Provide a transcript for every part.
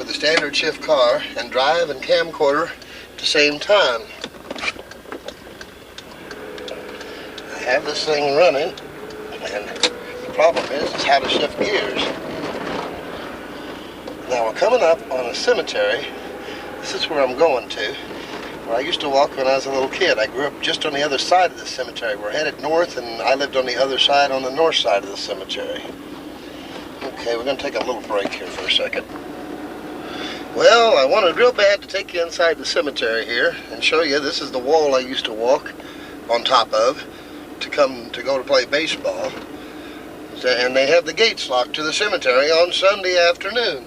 with a standard shift car and drive and camcorder at the same time. I have this thing running, and the problem is how to shift gears. Now we're coming up on a cemetery. This is where I'm going to, where I used to walk when I was a little kid. I grew up just on the other side of the cemetery. We're headed north, and I lived on the other side, on the north side of the cemetery. Okay, we're going to take a little break here for a second. Well, I wanted real bad to take you inside the cemetery here and show you this is the wall I used to walk on top of to go to play baseball. And they have the gates locked to the cemetery on Sunday afternoon.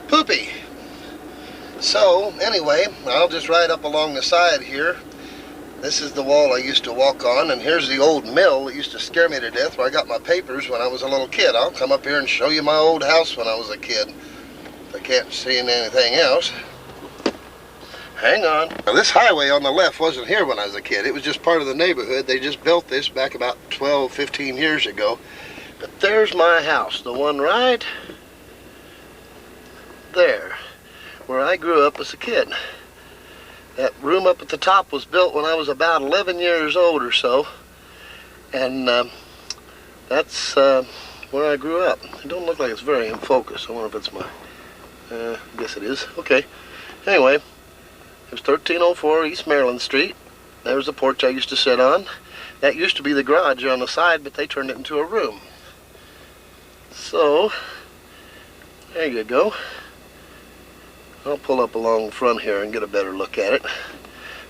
Poopy. So, anyway, I'll just ride up along the side here. This is the wall I used to walk on, and here's the old mill that used to scare me to death where I got my papers when I was a little kid. I'll come up here and show you my old house when I was a kid. If I can't see anything else. Hang on. Now, this highway on the left wasn't here when I was a kid. It was just part of the neighborhood. They just built this back about 12, 15 years ago. But there's my house, the one right there, where I grew up as a kid. That room up at the top was built when I was about 11 years old or so, and that's where I grew up. It don't look like it's very in focus. I wonder if it's my, I guess it is. Okay, anyway, it was 1304 East Maryland Street. There was the porch I used to sit on. That used to be the garage on the side, but they turned it into a room. So, there you go. I'll pull up along front here and get a better look at it.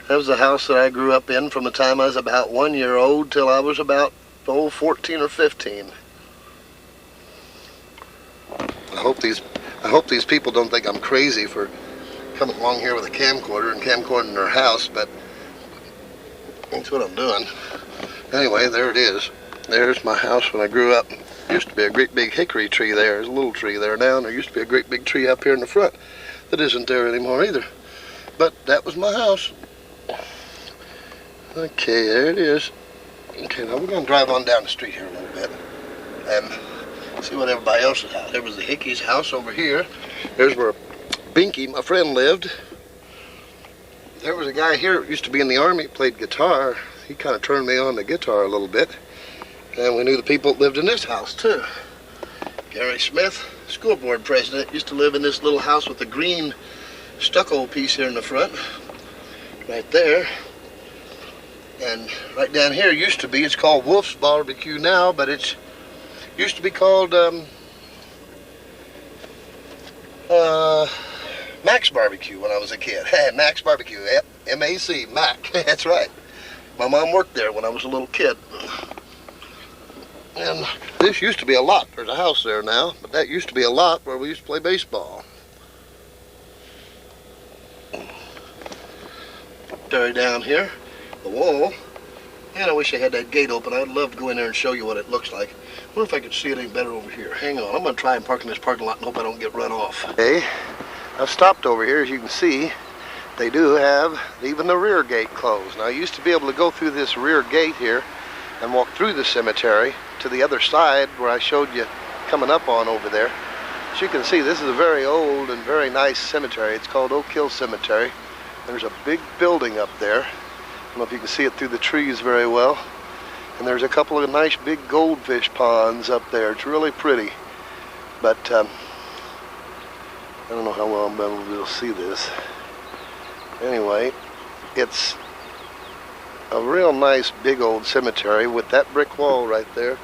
That was the house that I grew up in from the time I was about 1 year old till I was about 14 or 15. I hope these people don't think I'm crazy for coming along here with a camcorder and camcording their house, but that's what I'm doing. Anyway, there it is. There's my house when I grew up. There used to be a great big hickory tree there. There's a little tree there now, and there used to be a great big tree up here in the front. That isn't there anymore either. But that was my house. Okay, there it is. Okay, now we're going to drive on down the street here a little bit and see what everybody else's house. There was the Hickey's house over here. There's where Binky, my friend, lived. There was a guy here who used to be in the Army, played guitar. He kind of turned me on to guitar a little bit. And we knew the people that lived in this house too. Gary Smith, school board president, used to live in this little house with a green stucco piece here in the front, right there. And right down here used to be, it's called Wolf's Barbecue now, but it used to be called Mac's Barbecue when I was a kid. Mac's Barbecue, yep, M-A-C, Mac, that's right. My mom worked there when I was a little kid. And this used to be a lot. There's a house there now, but that used to be a lot where we used to play baseball. There down here, the wall. And I wish I had that gate open. I'd love to go in there and show you what it looks like. I wonder if I could see it any better over here. Hang on, I'm going to try and park in this parking lot and hope I don't get run off. Okay, I've stopped over here. As you can see, they do have even the rear gate closed. Now, I used to be able to go through this rear gate here and walk through the cemetery to the other side where I showed you coming up on over there. As you can see, this is a very old and very nice cemetery. It's called Oak Hill Cemetery. There's a big building up there. I don't know if you can see it through the trees very well. And there's a couple of nice big goldfish ponds up there. It's really pretty. But I don't know how well I'm able to see this. Anyway, it's a real nice big old cemetery with that brick wall right there.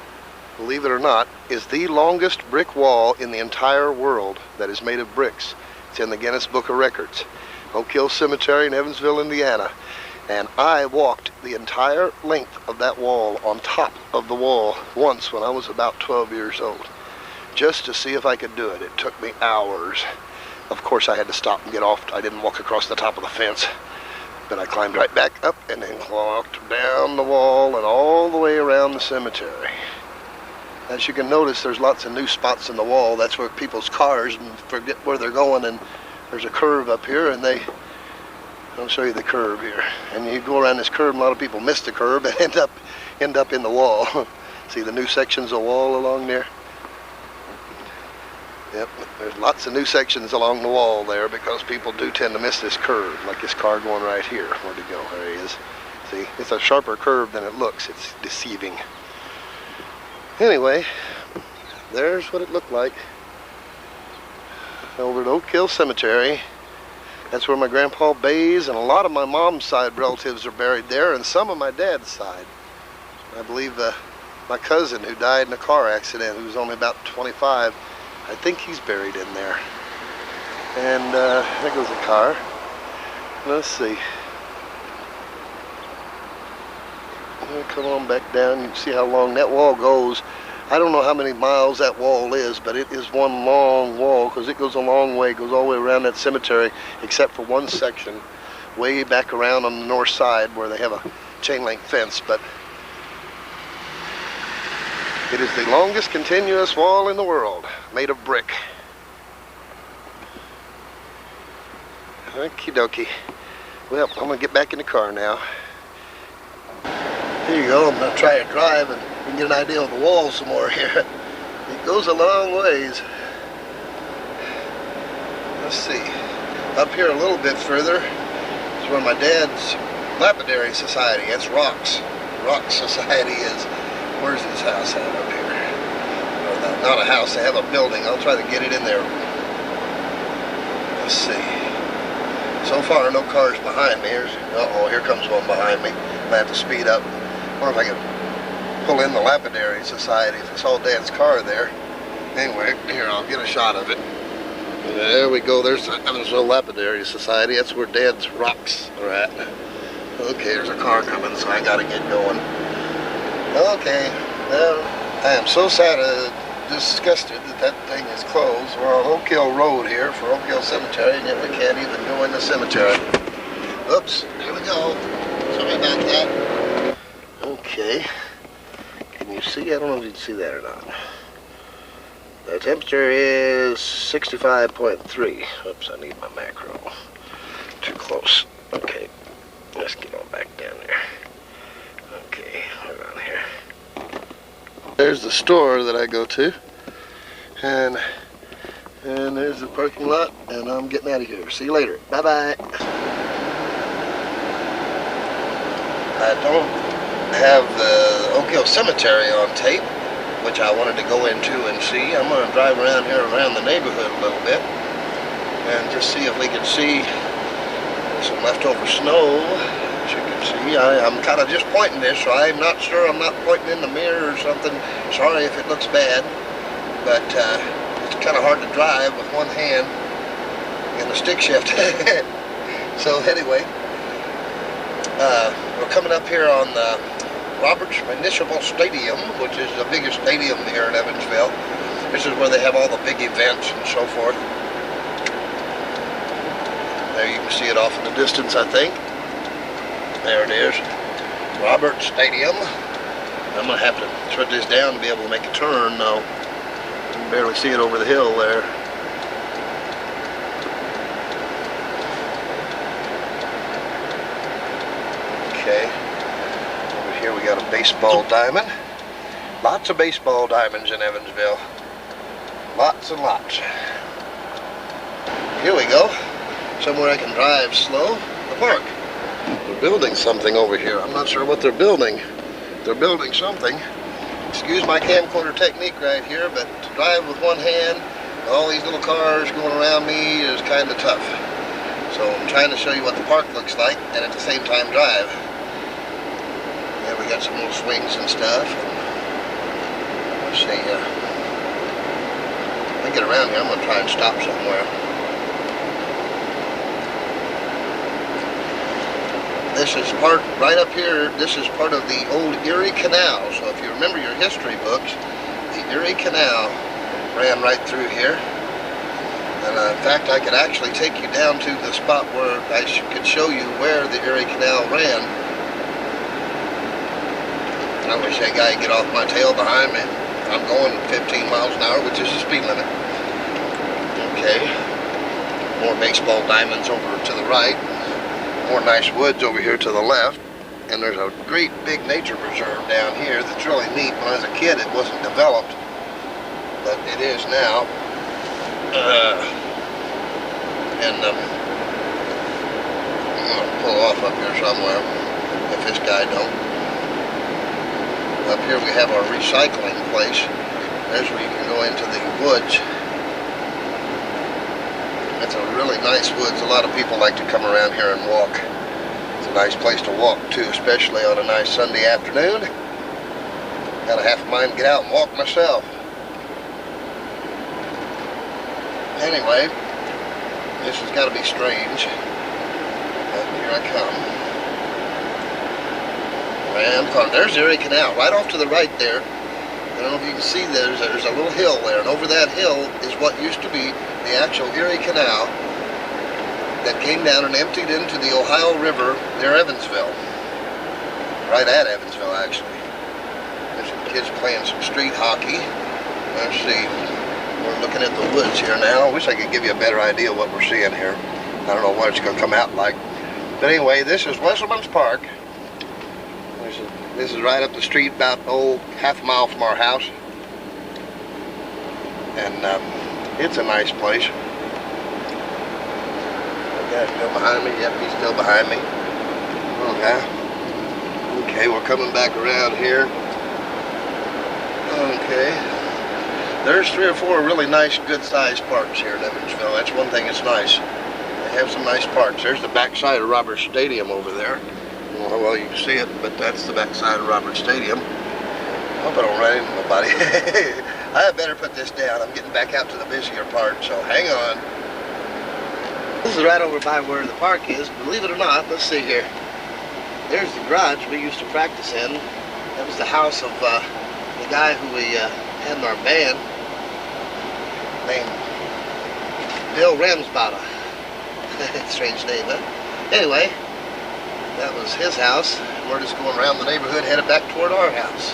Believe it or not, is the longest brick wall in the entire world that is made of bricks. It's in the Guinness Book of Records. Oak Hill Cemetery in Evansville, Indiana. And I walked the entire length of that wall on top of the wall once when I was about 12 years old, just to see if I could do it. It took me hours. Of course, I had to stop and get off. I didn't walk across the top of the fence. But I climbed right back up and then walked down the wall and all the way around the cemetery. As you can notice, there's lots of new spots in the wall. That's where people's cars forget where they're going, and there's a curve up here, and I'll show you the curve here. And you go around this curve, and a lot of people miss the curve and end up in the wall. See the new sections of wall along there? Yep, there's lots of new sections along the wall there because people do tend to miss this curve, like this car going right here. Where'd he go? There he is. See, it's a sharper curve than it looks. It's deceiving. Anyway, there's what it looked like over at Oak Hill Cemetery. That's where my grandpa bathes, and a lot of my mom's side relatives are buried there, and some of my dad's side. I believe my cousin who died in a car accident, who was only about 25, I think he's buried in there. And there goes the car. Let's see. Come on back down. You can see how long that wall goes. I don't know how many miles that wall is, but it is one long wall because it goes a long way. It goes all the way around that cemetery, except for one section way back around on the north side where they have a chain link fence. But it is the longest continuous wall in the world, made of brick. Okie dokie. Well, I'm gonna get back in the car now. Here you go. I'm gonna try to drive and you can get an idea of the wall some more here. It goes a long ways. Let's see. Up here a little bit further is where my dad's lapidary society. That's Rocks. Rocks Society is. Where's his house at up here? Or not a house, they have a building. I'll try to get it in there. Let's see. So far, no cars behind me. Uh-oh, here comes one behind me. I have to speed up. I wonder if I can pull in the lapidary society if I saw Dad's car there. Anyway, here, I'll get a shot of it. There we go. There's the Evansville Lapidary Society. That's where Dad's rocks are at. Okay, there's a car coming, so I gotta get going. Okay, well, I am so disgusted that thing is closed. We're on Oak Hill Road here for Oak Hill Cemetery, and yet we can't even go in the cemetery. Oops, here we go. Sorry about that. Okay, can you see? I don't know if you can see that or not. The temperature is 65.3. Oops, I need my macro. Too close. Okay, let's get on back down there. Okay, around here. There's the store that I go to, and there's the parking lot, and I'm getting out of here. See you later. Bye-bye. I don't have the Oak Hill Cemetery on tape, which I wanted to go into and see. I'm going to drive around here around the neighborhood a little bit and just see if we can see some leftover snow. As you can see, I'm kind of just pointing this, so I'm not sure I'm not pointing in the mirror or something. Sorry if it looks bad, but it's kind of hard to drive with one hand in the stick shift. So anyway, we're coming up here on the Roberts Municipal Stadium, which is the biggest stadium here in Evansville. This is where they have all the big events and so forth. There you can see it off in the distance, I think. There it is, Roberts Stadium. I'm going to have to shut this down to be able to make a turn now. You can barely see it over the hill there. Okay. Over here we got a baseball diamond. Lots of baseball diamonds in Evansville. Lots and lots. Here we go. Somewhere I can drive slow. The park. They're building something over here. I'm not sure what they're building. They're building something. Excuse my camcorder technique right here, but to drive with one hand, all these little cars going around me is kind of tough. So I'm trying to show you what the park looks like and at the same time drive. Yeah, we got some little swings and stuff. Let's see, if I get around here, I'm going to try and stop somewhere. This is part, right up here, this is part of the old Erie Canal. So if you remember your history books, the Erie Canal ran right through here. And in fact, I could actually take you down to the spot where I could show you where the Erie Canal ran. And I wish that guy would get off my tail behind me. I'm going 15 miles an hour, which is the speed limit. Okay. More baseball diamonds over to the right. More nice woods over here to the left, and there's a great big nature preserve down here that's really neat. When I was a kid it wasn't developed, but it is now. I'm gonna pull off up here somewhere if this guy don't. Up here we have our recycling place. There's where you can go into the woods. It's a really nice woods. A lot of people like to come around here and walk. It's a nice place to walk too, especially on a nice Sunday afternoon. Got a half a mind to get out and walk myself. Anyway, this has got to be strange. But here I come. Around the corner. There's Erie Canal, right off to the right there. I don't know if you can see there's a little hill there, and over that hill is what used to be the actual Erie Canal that came down and emptied into the Ohio River near Evansville. Right at Evansville, actually. There's some kids playing some street hockey. Let's see. We're looking at the woods here now. I wish I could give you a better idea of what we're seeing here. I don't know what it's going to come out like. But anyway, this is Wesselman's Park. This is right up the street, about half a mile from our house. And it's a nice place. The guy's still behind me. Yep, he's still behind me. Okay. Okay, we're coming back around here. Okay. There's 3 or 4 really nice, good-sized parks here in Evansville. That's one thing that's nice. They have some nice parks. There's the backside of Roberts Stadium over there. Well, you can see it, but that's the backside of Roberts Stadium. I hope I don't run into nobody. I had better put this down. I'm getting back out to the busier part, so hang on. This is right over by where the park is. Believe it or not, let's see here. There's the garage we used to practice in. That was the house of the guy who we had in our band, named Bill Ramsbottom. Strange name, huh? Anyway, that was his house. We're just going around the neighborhood, headed back toward our house.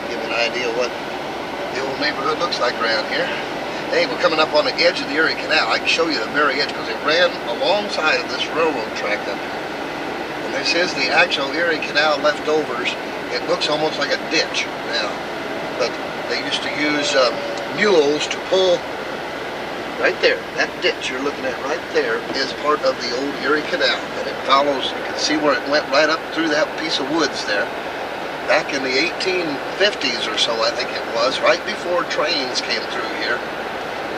Give you an idea what the old neighborhood looks like around here. Hey, we're coming up on the edge of the Erie Canal. I can show you the very edge because it ran alongside of this railroad track up here. And this is the actual Erie Canal leftovers. It looks almost like a ditch now, but they used to use mules to pull. Right there, that ditch you're looking at right there is part of the old Erie Canal, and it follows, you can see where it went right up through that piece of woods there. Back in the 1850s or so, I think it was, right before trains came through here,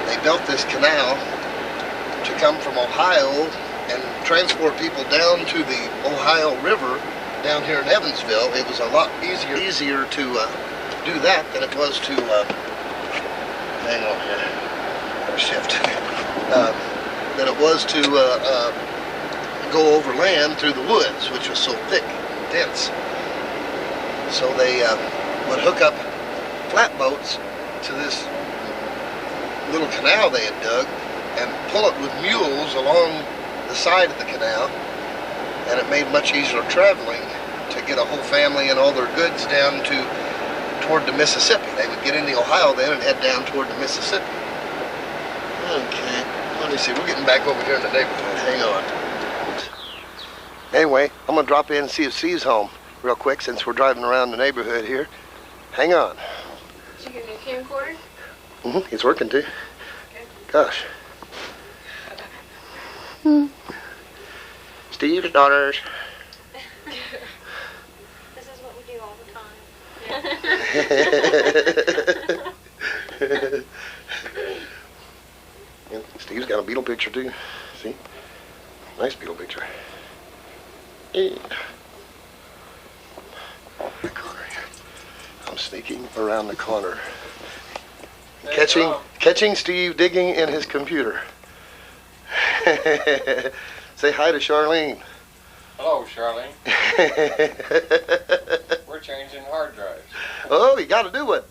they built this canal to come from Ohio and transport people down to the Ohio River down here in Evansville. It was a lot easier to do that than it was to, hang on here. Shift than it was to go over land through the woods, which was so thick and dense. So they would hook up flatboats to this little canal they had dug and pull it with mules along the side of the canal, and it made much easier traveling to get a whole family and all their goods down toward the Mississippi. They would get into Ohio then and head down toward the Mississippi. Okay, let me see, we're getting back over here in the neighborhood, hang on. Anyway, I'm gonna drop in and see if C's home real quick since we're driving around the neighborhood here. Hang on. Did you get a new camcorder? Mm-hmm, he's working too. Okay. Gosh. Steve's daughters. This is what we do all the time. Yeah. Steve's got a beetle picture too. See? Nice beetle picture. Yeah. I'm sneaking around the corner. Catching Steve digging in his computer. Say hi to Charlene. Hello, Charlene. We're changing hard drives. Oh, you got to do it.